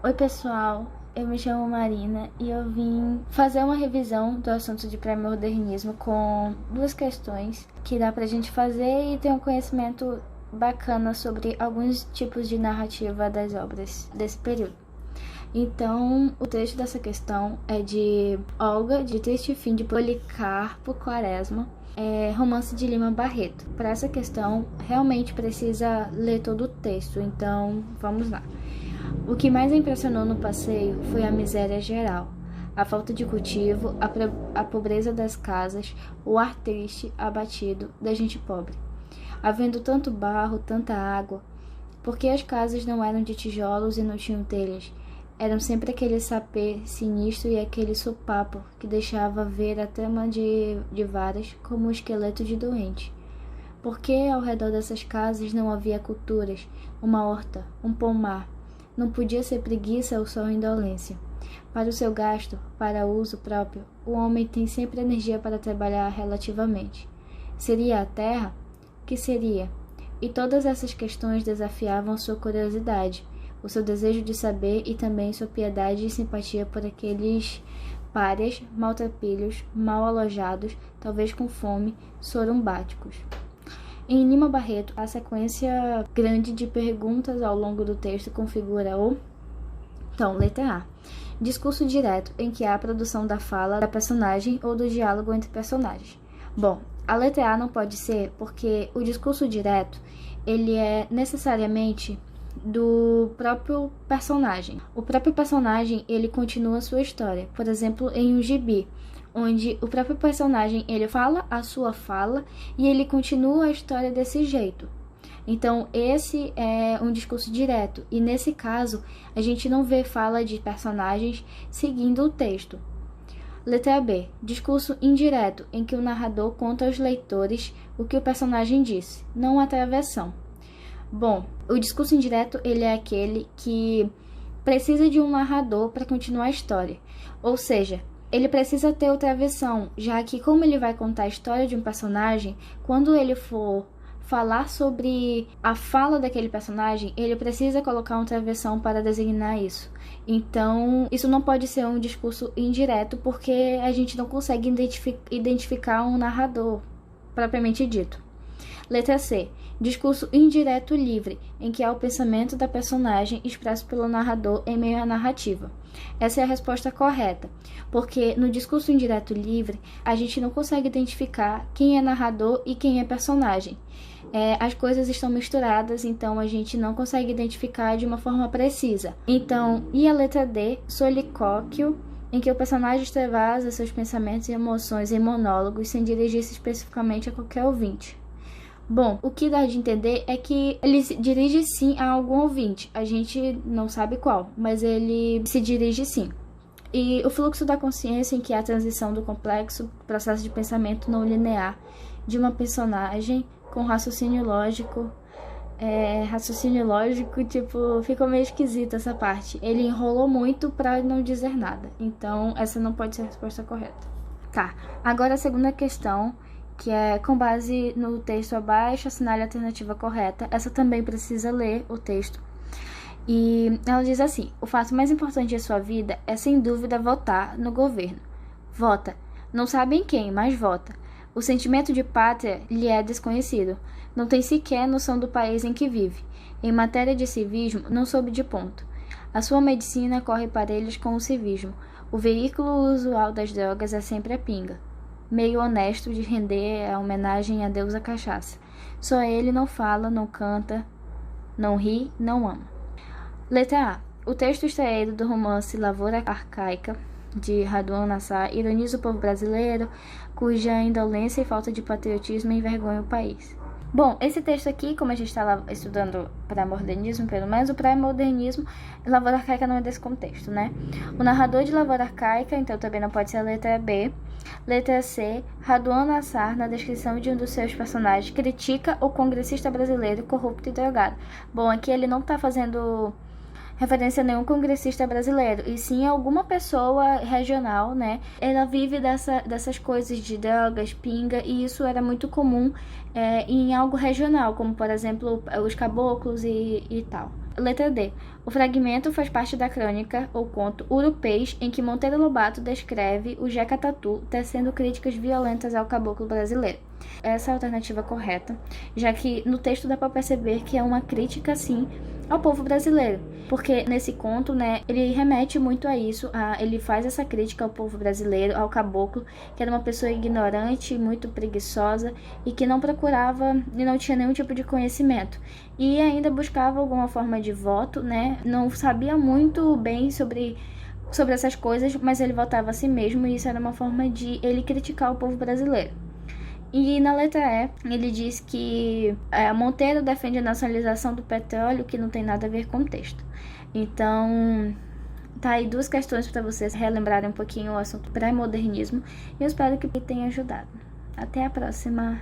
Oi pessoal, eu me chamo Marina e eu vim fazer uma revisão do assunto de pré-modernismo com duas questões que dá pra gente fazer e ter um conhecimento bacana sobre alguns tipos de narrativa das obras desse período. Então, o texto dessa questão é de Olga, de Triste Fim de Policarpo Quaresma, romance de Lima Barreto. Para essa questão, realmente precisa ler todo o texto, então vamos lá. O que mais impressionou no passeio foi a miséria geral, a falta de cultivo, a pobreza das casas, o ar triste, abatido da gente pobre. Havendo tanto barro, tanta água, porque as casas não eram de tijolos e não tinham telhas, eram sempre aquele sapê sinistro e aquele sopapo que deixava ver a trama de varas como um esqueleto de doente. Porque ao redor dessas casas não havia culturas, uma horta, um pomar. Não podia ser preguiça ou só indolência. Para o seu gasto, para uso próprio, o homem tem sempre energia para trabalhar relativamente. Seria a terra? Que seria? E todas essas questões desafiavam sua curiosidade, o seu desejo de saber e também sua piedade e simpatia por aqueles párias, maltrapilhos, mal alojados, talvez com fome, sorumbáticos. Em Lima Barreto, a sequência grande de perguntas ao longo do texto configura o... Então, letra A. Discurso direto, em que há a produção da fala da personagem ou do diálogo entre personagens. Bom, a letra A não pode ser porque o discurso direto, ele é necessariamente do próprio personagem. O próprio personagem, ele continua a sua história. Por exemplo, em um gibi, onde o próprio personagem, ele fala a sua fala e ele continua a história desse jeito. Então, esse é um discurso direto. E nesse caso, a gente não vê fala de personagens seguindo o texto. Letra B. Discurso indireto, em que o narrador conta aos leitores o que o personagem disse, não a travessão. Bom, o discurso indireto, ele é aquele que precisa de um narrador para continuar a história. Ou seja, ele precisa ter outra versão, já que como ele vai contar a história de um personagem, quando ele for falar sobre a fala daquele personagem, ele precisa colocar outra versão para designar isso. Então, isso não pode ser um discurso indireto, porque a gente não consegue identificar um narrador, propriamente dito. Letra C. Discurso indireto livre, em que há o pensamento da personagem expresso pelo narrador em meio à narrativa. Essa é a resposta correta, porque no discurso indireto livre, a gente não consegue identificar quem é narrador e quem é personagem. As coisas estão misturadas, então a gente não consegue identificar de uma forma precisa. Então, e a letra D, solilóquio, em que o personagem extravasa seus pensamentos e emoções em monólogos sem dirigir-se especificamente a qualquer ouvinte. Bom, o que dá de entender é que ele se dirige sim a algum ouvinte. A gente não sabe qual, mas ele se dirige sim. E o fluxo da consciência, em que há a transição do complexo processo de pensamento não linear de uma personagem com raciocínio lógico. Tipo, ficou meio esquisita essa parte. Ele enrolou muito para não dizer nada. Então, essa não pode ser a resposta correta. Tá, agora a segunda questão, que é com base no texto abaixo, assinale a alternativa correta. Essa também precisa ler o texto. E ela diz assim: o fato mais importante de sua vida é sem dúvida votar no governo. Vota. Não sabe em quem, mas vota. O sentimento de pátria lhe é desconhecido. Não tem sequer noção do país em que vive. Em matéria de civismo, não soube de ponto. A sua medicina corre parelhos com o civismo. O veículo usual das drogas é sempre a pinga. Meio honesto de render a homenagem a Deus a cachaça. Só ele não fala, não canta, não ri, não ama. Letra A. O texto extraído do romance Lavoura Arcaica, de Raduan Nassar, ironiza o povo brasileiro, cuja indolência e falta de patriotismo envergonha o país. Bom, esse texto aqui, como a gente está estudando pré-modernismo, pelo menos o pré-modernismo, Lavoura Arcaica não é desse contexto, né? O narrador de Lavoura Arcaica, então também não pode ser a letra B. Letra C. Raduan Nassar, na descrição de um dos seus personagens, critica o congressista brasileiro corrupto e drogado. Bom, aqui ele não está fazendo referência a nenhum congressista brasileiro, e sim alguma pessoa regional, né? Ela vive dessas coisas de drogas, pinga, e isso era muito comum em algo regional, como por exemplo os caboclos e tal. Letra D. O fragmento faz parte da crônica ou conto Urupês, em que Monteiro Lobato descreve o Jeca Tatu tecendo críticas violentas ao caboclo brasileiro. Essa é a alternativa correta, já que no texto dá para perceber que é uma crítica, sim, ao povo brasileiro, porque nesse conto, né, ele remete muito a isso, ele faz essa crítica ao povo brasileiro, ao caboclo, que era uma pessoa ignorante, muito preguiçosa e que não procurava e não tinha nenhum tipo de conhecimento e ainda buscava alguma forma de voto, né, não sabia muito bem sobre essas coisas, mas ele votava a si mesmo e isso era uma forma de ele criticar o povo brasileiro. E na letra E, ele diz que Monteiro defende a nacionalização do petróleo, que não tem nada a ver com o texto. Então, tá aí 2 questões para vocês relembrarem um pouquinho o assunto pré-modernismo. E eu espero que tenha ajudado. Até a próxima!